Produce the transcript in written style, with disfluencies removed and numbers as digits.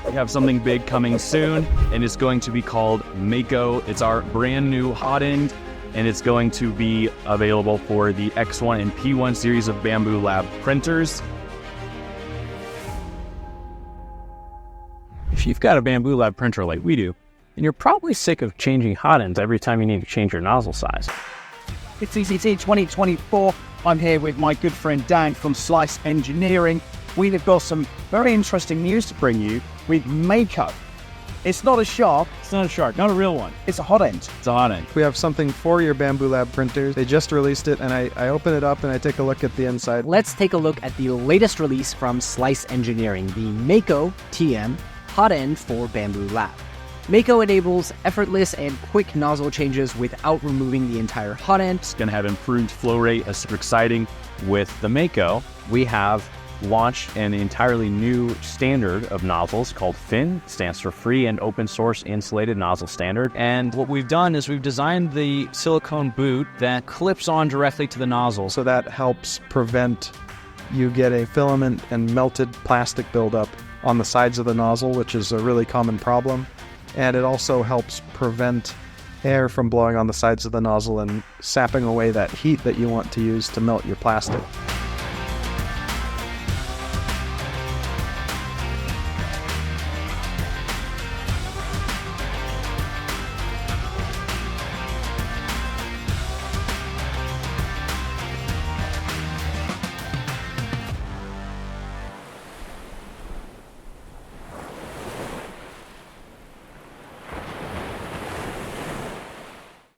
We have something big coming soon, and it's going to be called Mako. It's our brand new Hotend, and it's going to be available for the X1 and P1 series of Bambu Lab printers. If you've got a Bambu Lab printer like we do, then you're probably sick of changing hot ends every time you need to change your nozzle size. It's ECT 2024. I'm here with my good friend Dan from Slice Engineering. We've got some very interesting news to bring you with Mako. It's not a shark. It's not a shark, not a real one. It's a hot end. It's a Hotend. We have something for your Bambu Lab printers. They just released it, and I open it up and I take a look at the inside. Let's take a look at the latest release from Slice Engineering, the Mako TM Hot End for Bambu Lab. Mako enables effortless and quick nozzle changes without removing the entire hot end. It's going to have improved flow rate. That's super exciting. With the Mako, we have launched an entirely new standard of nozzles called FIN. It stands for Free and Open Source Insulated Nozzle Standard. And what we've done is we've designed the silicone boot that clips on directly to the nozzle. So that helps prevent you getting filament and melted plastic buildup on the sides of the nozzle, which is a really common problem. And it also helps prevent air from blowing on the sides of the nozzle and sapping away that heat that you want to use to melt your plastic.